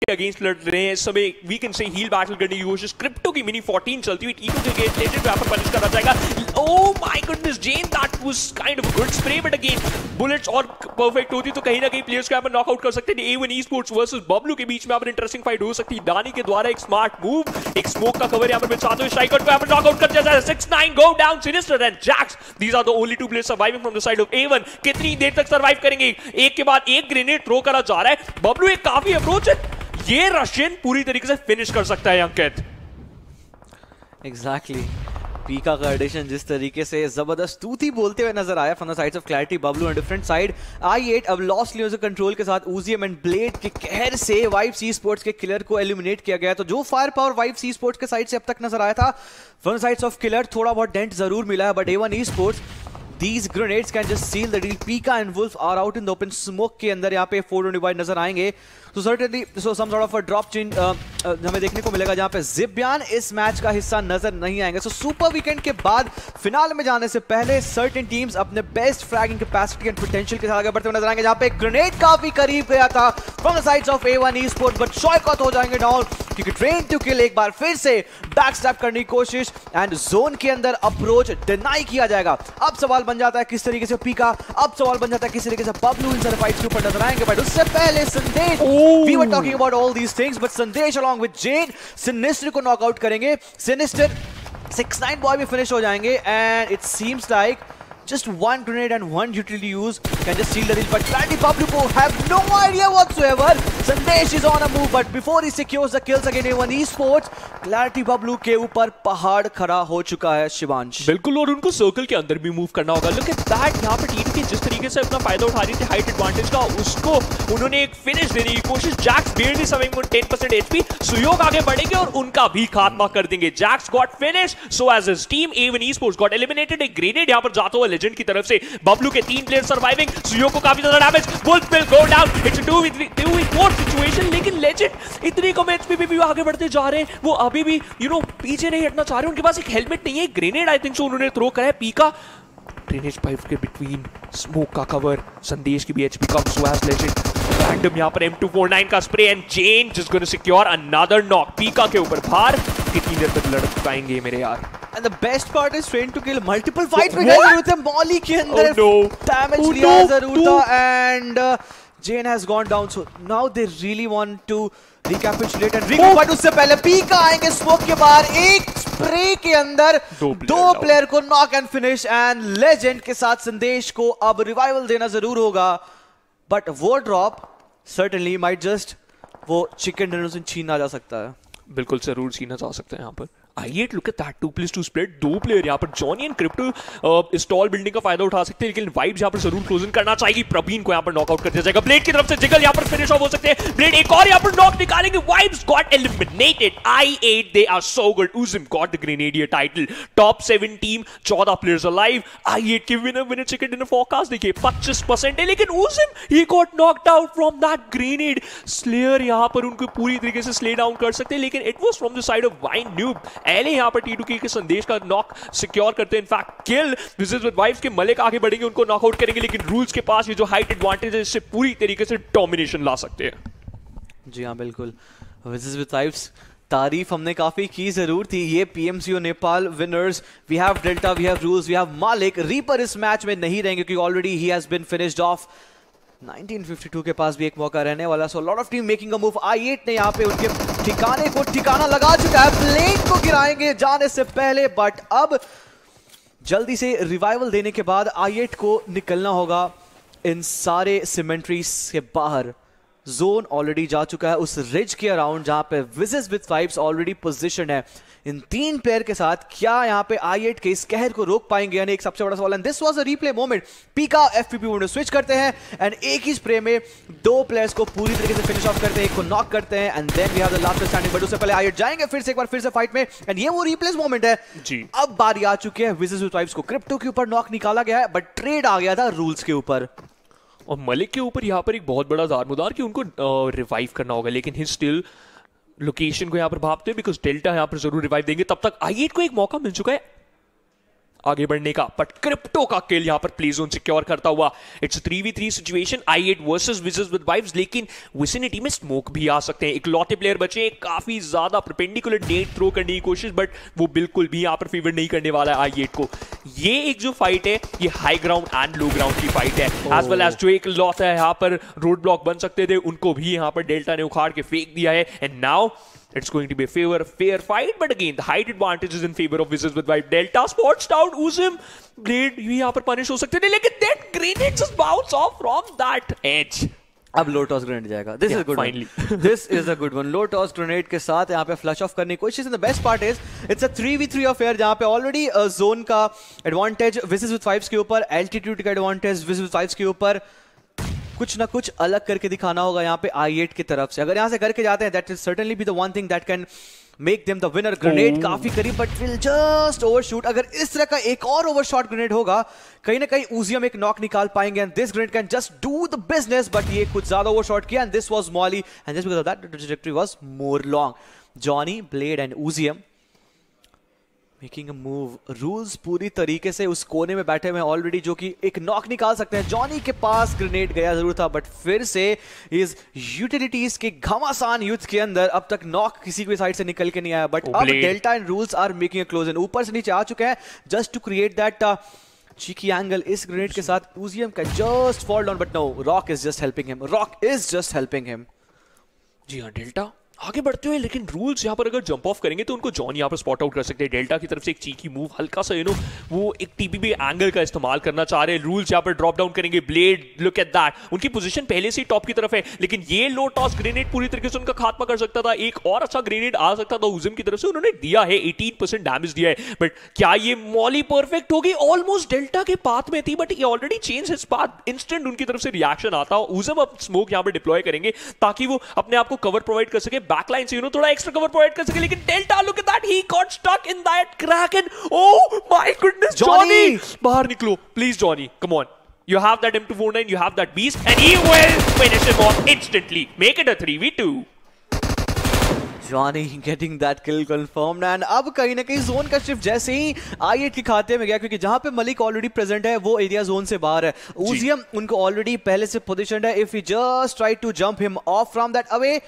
Against लड़ रहे हैं इस समय। We can say heal battle करने की कोशिश। क्रिप्टो की मिनी 14 चलती हुई टीटू के अगेंस्ट लेजेंड पे पर पनिश करा जाएगा। Oh my goodness Jane, that was kind of a good spray, but again bullets और परफेक्ट होती तो कहीं ना कहीं प्लेयर्स को यहाँ पर नॉकआउट कर सकते हैं। A1 Esports वर्सेस बबलू के बीच में यहाँ पर इंटरेस्टिंग फाइट हो सकती है। दानी के द्वारा एक स्मार्ट मूव, एक स्मोक का कवर यहाँ पर बिछाते हुए स्ट्राइकर को यहाँ पर नॉकआउट कर दिया जाए। 6-9 go down. Sinister and Jacks, these are the only two players surviving from the side of A1। कितनी देर तक सर्वाइव करेंगे? एक के बाद एक ग्रेनेड थ्रो करा जा रहा है। बबलू एक काफी अप्रोच है, ये रशियन पूरी तरीके से फिनिश कर सकता है अंकित। एग्जैक्टली पीका का एडिशन जिस तरीके से जबरदस्त तूती बोलते हुए नजर आया from the sides of clarity Bablu on different side. I8 अब लॉस्ट लियोज कंट्रोल के साथ उजियम एंड ब्लेड के कहर से वाइव सी स्पोर्ट्स के किलर को एलिमिनेट किया गया। तो जो फायर पावर वाइव सी स्पोर्ट्स के साइड से अब तक नजर आया था from the sides of killer, थोड़ा बहुत डेंट जरूर मिला है, but A1 Esports these grenades can just seal the deal. Pika and Wolf are out in the open. Smoke के अंदर यहाँ पे 425 नजर आएंगे। So certainly so some sort of a drop change हमें देखने को मिलेगा जहाँ पे ज़िब्यान इस मैच का हिस्सा नजर नहीं आएंगे। So सुपर वीकेंड के बाद फिनाल में जाने से पहले सर्टेन टीम्स अपने best fragging capacity and potential के साथ आगे बढ़ते हुए नजर आएंगे, जहाँ पे ग्रेनेड काफी करीब गया था from the sides of A1 Esports, but शॉयकॉट हो जाएंगे डाउन क्योंकि ट्रेन टू किल एक बार फिर से बैकस्टैप करने की कोशिश एंड जोन के अंदर अप्रोच डिनाई किया जाएगा। अब सवाल बन जाता है किस तरीके से पीका, अब सवाल बन जाता है किस तरीके से बबलू इन सारे फाइट्स के ऊपर नजर आएंगे, बट उससे पहले Sandesh, we were talking about all these things, but Sandesh along with Jen Sinister को नॉकआउट करेंगे। सिनिस्टर 6-9 बॉय में फिनिश हो जाएंगे and it seems like just one grenade and one utility use can just seal the deal, but Clarity Pablo have no idea whatsoever. Sandesh is on a move, but before he secures the kills against A1 Esports, Clarity Pablo के ऊपर पहाड़ खड़ा हो चुका है शिवांश। बिल्कुल, और उनको सर्कल के अंदर भी मूव करना होगा। Look at that, यहाँ पर टीम की जिस तरीके से अपना फायदा उठा रही थी हाइट एडवांटेज का, उसको उन्होंने एक फिनिश देने की कोशिश। Jax barely surviving on 10% HP। सुयोग आगे बढ़ेंगे और उनका भी खात्मा कर देंगे। Jax got finish, so as his team A1 Esports got eliminated। एक ग्रेनेड यहाँ पर जाता हुआ लेजेंड की तरफ से। बबलू के 3 प्लेयर सर्वाइविंग, सुयोग को काफी ज्यादा damage. Wolf will go down. It's a 2v4 situation, लेकिन लेजेंड इतनी कम एचपी पे भी आगे बढ़ते जा रहे हैं। वो अभी भी पीछे नहीं हटना चाह रहे। उनके पास एक हेलमेट नहीं है, ग्रेनेड आई थिंक सो उन्होंने थ्रो करा है। पीका ड्रेनेज पाइप के बिटवीन, स्मोक का कवर, संदेश की भी एचपी कम, सो एज लेजेंड रैंडम यहाँ पर M249 का spray and Jen just gonna secure another knock. Pika के ऊपर भार, कितनी देर तक लड़ पाएंगे मेरे यार। And the best part is train to kill multiple fights में गए हुए थे मॉली के अंदर। डैमेज लिया जरूर था and Jen has gone down, so now they really want to recapitulate and record. उससे पहले पीका आएंगे स्मोक के बाहर, एक स्प्रे के अंदर दो प्लेयर को knock and finish and legend के साथ संदेश को अब रिवाइवल देना जरूर होगा, बट वो ड्रॉप सर्टेनली माइट जस्ट वो चिकन डिनर से छीना जा सकता है। बिल्कुल जरूर छीना जा सकता है यहाँ पर। I8 look at that 2+2 split, 2 player यहाँ पर Johnny and crypto stall building का फायदा उठा सकते हैं, लेकिन वाइब्स यहाँ पर जरूर क्लोजिंग करना चाहिए। प्रवीण को यहाँ पर नॉकआउट कर दिया जाएगा। ब्लेड की तरफ से जिगल यहाँ पर फिनिश ऑफ हो सकते हैं। ब्लेड एक और यहाँ पर नॉक निकालेंगे। Vibes got eliminated. I8 they are so good. Uzim got the Grenadier title. Top 7 team, 14 players alive. I8 के विनर चिकन डिनर फोरकास्ट देखिए 25% है, लेकिन Uzim he got knocked out from that grenade. Slayer यहाँ पर उनको पूरी तरीके से स्ले डाउन कर सकते हैं, लेकिन it was from the side of wine noob. एले यहाँ पर T2 के संदेश का नॉक सिक्योर करते हैं। In fact kill visit with wives के मलिक आगे बढ़ेंगे, उनको नॉकआउट करेंगे, लेकिन रूल्स के पास ये जो हाइट एडवांटेज है इससे पूरी तरीके से डोमिनेशन ला सकते हैं। जी हाँ बिल्कुल, विजिट विद वाइव्स तारीफ हमने काफी की जरूर थी। ये PMCO Nepal winners, we have Delta, we have Rules, we have Malik. Reaper इस मैच में नहीं रहेंगे क्योंकि already he has been finished off. 1952 के पास भी एक मौका रहने वाला, so lot of team making a move. I8 ने यहाँ पे उनके ठिकाने को ठिकाना लगा चुका है। ब्लेड को गिराएंगे जाने से पहले, बट अब जल्दी से रिवाइवल देने के बाद I8 को निकलना होगा इन सारे सिमेंट्रीज के बाहर। जोन ऑलरेडी जा चुका है उस रिज के अराउंड जहां पे visits with vibes already position है। इन 3 प्लेयर के साथ क्या यहाँ पे I8 के इस कहर को रोक पाएंगे, यानी एक सबसे बड़ा सवाल है। This was a replay moment. पीका FPP मोड में स्विच करते हैं एंड एक ही स्प्रे में 2 प्लेयर्स को पूरी तरीके से फिनिश ऑफ करते हैं, एक को नॉक करते हैं and then we have the last standing. But उससे पहले I8 जाएंगे फिर से एक बार फिर से फाइट में एंड ये वो रीप्लेस मोमेंट है जी। अब बारी आ चुकी है विजिट्स विद वाइब्स को। क्रिप्टो के ऊपर नॉक निकाला गया है, बट ट्रेड आ गया था रूल्स के ऊपर और मलिक के ऊपर यहाँ पर एक बहुत बड़ा दारमुदार कि उनको रिवाइव करना होगा, लेकिन ही स्टिल लोकेशन को यहाँ पर भापते हैं बिकॉज डेल्टा यहाँ पर जरूर रिवाइव देंगे। तब तक I8 को एक मौका मिल चुका है। आगे बढ़ने का, बट क्रिप्टो का किल यहां पर प्ले जोन सिक्योर करता हुआ। It's 3v3 situation, i8 versus wages with vibes, लेकिन विसिनिटी में स्मोक भी आ सकते हैं। इकलौते प्लेयर बचे, काफी ज्यादा परपेंडिकुलर नेट थ्रो करने की कोशिश, बट वो बिल्कुल भी यहां पर फेवर नहीं करने वाला है i8 को। ये एक जो फाइट है ये high ground and low ground की फाइट है, एज वेल एज जो एक लॉट है यहां पर रोड ब्लॉक बन सकते थे उनको भी यहां पर डेल्टा ने उखाड़ के फेंक दिया है। And now it's going to be a fair fight, but again the height advantage is in favor of Wizards with Vibe. Delta spots down Uzim, Blade भी यहाँ पर punish हो सकते थे, लेकिन that grenade just bounce off from that edge. अब लो toss grenade जाएगा। This is good, this is a good one. Low toss grenade के साथ यहाँ पे फ्लश ऑफ करने की कोशिश। And the best part is it's a 3v3 affair जहाँ पे ऑलरेडी जोन का एडवांटेज विजिट्स विद फाइव्स के ऊपर, एल्टीट्यूड का एडवांटेज विजिट्स विद फाइव्स के ऊपर, कुछ ना कुछ अलग करके दिखाना होगा यहाँ पे i8 की तरफ से। अगर यहाँ से करके जाते हैं that is certainly be the one thing that can make them the winner. Grenade काफी करीब बट विल जस्ट ओवरशूट। अगर इस तरह का एक और ओवरशॉट ग्रेनेड होगा कहीं ना कहीं उजियम एक नॉक निकाल पाएंगे and this grenade can just do the business, but ये कुछ ज्यादा ओवरशॉट किया and this was Molly and just because of that the trajectory was more long. Johnny, blade and उजियम मेकिंग अ मूव। रूल्स पूरी तरीके से उस कोने में बैठे हुए ऑलरेडी जो कि एक नॉक निकाल सकते हैं। जॉनी के पास ग्रेनेड गया जरूर था बट फिर से इस यूटिलिटीज के घमासान युद्ध के अंदर अब तक नॉक किसी भी साइड से निकल के नहीं आया। बट अब Delta and Rules are making a close in, ऊपर से नीचे आ चुके हैं just to create that cheeky angle. इस ग्रेनेड के साथ उजियम can just fall down, but no, Rock is just helping him. Rock is just helping him. जी हाँ, डेल्टा आगे बढ़ते हुए, लेकिन रूल्स यहाँ पर अगर जंप ऑफ करेंगे तो उनको जॉन यहाँ पर स्पॉट आउट कर सकते हैं। डेल्टा की तरफ से एक चीकी मूव, हल्का सा वो एक टीपीपी एंगल का इस्तेमाल करना चाह रहे हैं। रूल्स यहाँ पर ड्रॉप डाउन करेंगे। ब्लेड, लुक एट दैट, उनकी पोजीशन पहले से ही टॉप की तरफ है, लेकिन ये लो टॉस ग्रेनेड पूरी तरीके से उनका खात्मा कर सकता था। एक और अच्छा ग्रेनेड आ सकता था उजिम की तरफ से, उन्होंने दिया है, 18% डैमेज दिया है, बट क्या ये मॉली परफेक्ट होगी? ऑलमोस्ट डेल्टा के पाथ में थी बट ये already change his path. Instant उनकी तरफ से रिएक्शन आता। उजिम अब स्मोक यहाँ पर डिप्लॉय करेंगे ताकि वो अपने आप को कवर प्रोवाइड कर सके, बैकलाइन से थोड़ा एक्स्ट्रा कवर प्रोवाइड कर सके। लेकिन Delta, look at that, he got stuck in that crack and oh my goodness, Johnny बाहर निकलो please. Johnny, come on, you have that M249, you have that beast and he will finish him off instantly, make it a 3v2. Johnny getting that kill confirmed and अब कहीं ना कहीं zone का shift जैसे ही i8 के खाते में गया, क्योंकि जहां पे मलिक ऑलरेडी प्रेजेंट है वो एरिया जोन से बाहर है। उजियम उनको ऑलरेडी पहले से पोजीशनड है। If he just try to jump him off from that away,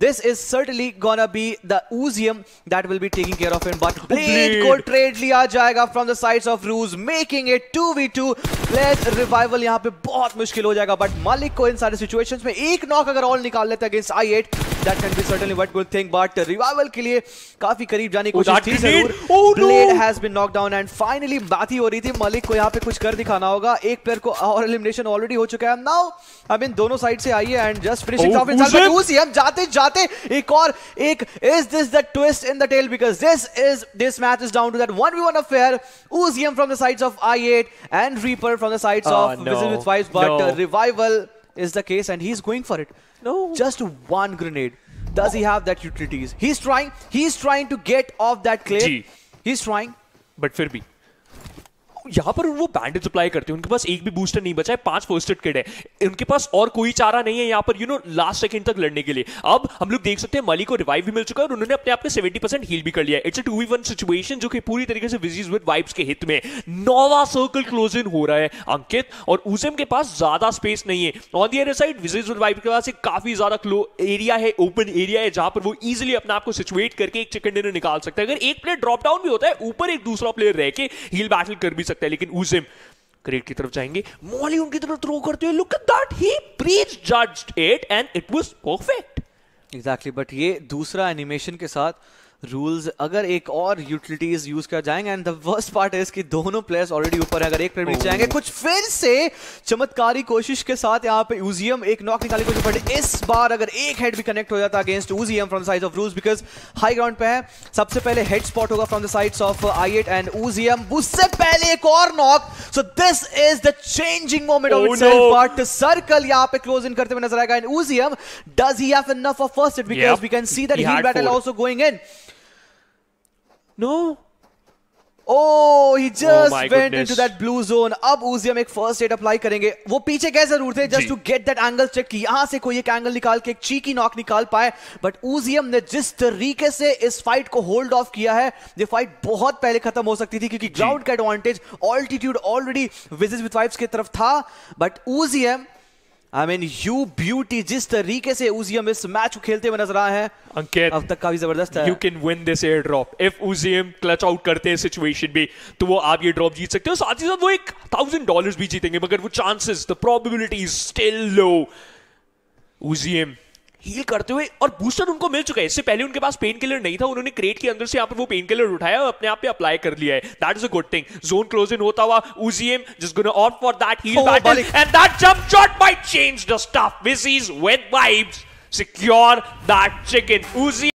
this is certainly gonna be the Uzium that will be taking care of him, but Blade को trade लिया जाएगा from the sides of Ruse, making it 2v2. Blade revival यहाँ पे बहुत मुश्किल हो जाएगा, but Malik को इन सारे situations में एक नॉक अगर ऑल निकाल लेते against i8, that can be certainly one good thing, but revival के लिए काफी करीब जाने की कोशिश थी जरूर। Blade has been knocked down and finally बात ही हो रही थी मलिक को यहाँ पे कुछ कर दिखाना होगा। एक प्लेयर को और एलिमिनेशन ऑलरेडी हो चुका है। Now I mean दोनों साइड से आई है and just finishing off himself, but Uzium जाते एक और एक, is this the twist in the tail, because this match is down to that 1v1 affair. Uzium from the sides of i8 and Reaper from the sides of Wizards with Fives, but Revival is the case and he's going for it. No, just one grenade. Does he have that utilities? He's trying to get off that cliff. He's trying, but फिर भी यहाँ पर वो bandage apply करते हैं, उनके पास एक भी बूस्टर नहीं बचा है, 5 फर्स्ट एड किट है, उनके पास और कोई चारा नहीं है यहाँ पर लास्ट सेकंड तक लड़ने के लिए। अब हम लोग देख सकते हैं मलिक को रिवाइव भी मिल चुका है और उन्होंने अपने आप को 70% हील भी कर लिया है। इट्स अ 2v1 सिचुएशन जो कि पूरी तरीके से विजिट्स विद वाइब्स के हित में। नोवा सर्कल क्लोज इन हो रहा है अंकित, और उजिम के पास ज्यादा स्पेस नहीं है। On the other side visits with vibes के पास एक काफी ज्यादा एरिया है, ओपन एरिया है, जहां पर वो इजिली अपने आप को सिचुएट करके एक चिकन डिनर निकाल सकता है। अगर एक प्लेयर ड्रॉप डाउन भी होता है, ऊपर एक दूसरा प्लेयर रह के हील बैटल कर भी सकता है। लेकिन उजिम क्रेट की तरफ जाएंगे, मॉली उनकी तरफ थ्रो करते हुए, look at that, he prejudged it and it was perfect. Exactly, but ये दूसरा एनिमेशन के साथ रूल्स अगर एक और यूटिलिटीज यूज कर जाएंगे एंड द वर्स्ट पार्ट है कि दोनों प्लेयर्स ऑलरेडी ऊपर है। अगर एक प्लेयर नीचे आएंगे, कुछ फिर से चमत्कारी कोशिश के साथ यहाँ पे उजियम एक नॉक निकालने की कोशिश, बट इस बार अगर एक हेड भी कनेक्ट हो जाता अगेंस्ट उजियम फ्रॉम द साइड्स ऑफ रूज, बिकॉज हाई ग्राउंड पे है। सबसे पहले हेड स्पॉट होगा from the sides of i8 and उजियम, उससे पहले एक और knock. So this is the changing moment of itself, but circle यहाँ पे क्लोज इन करते हुए नजर आएगा। एंड उजियम, does he have enough of first hit, because we can see that heel battle also going in. No, Oh, he just my went goodness. into that blue zone. अब उजियम एक first aid apply करेंगे. वो पीछे गए जरूर थे just ji. to get that angle check कि यहां से कोई एक एंगल निकाल के एक चीकी नॉक निकाल पाए. बट उजियम ने जिस तरीके से इस फाइट को होल्ड ऑफ किया है, ये फाइट बहुत पहले खत्म हो सकती थी क्योंकि ग्राउंड का एडवांटेज, ऑल्टीट्यूड ऑलरेडी विजिज विद वाइब्स की तरफ था. बट उजियम, I mean, you beauty, जिस तरीके से उजियम इस मैच को खेलते हुए नजर आए हैं, अंकित, अब तक काफी जबरदस्त है. You can win this airdrop. If Uzium clutch out करते हैं सिचुएशन में, तो वो आप ये ड्रॉप जीत सकते हो. साथ ही साथ वो एक $1000 भी जीतेंगे, मगर वो chances, the probability is still low. Uzium heal करते हुए, और बूस्टर उनको मिल चुका है. इससे पहले उनके पास पेन किलर नहीं था, उन्होंने क्रेट के अंदर से यहाँ पर वो पेन किलर उठाया और अपने आप पे अप्लाई कर लिया है. That is a good thing. Zone close in होता हुआ Uzium just gonna opt for that heal battle, and that jump shot might change the stuff. This is with vibes. Secure that chicken. Uzium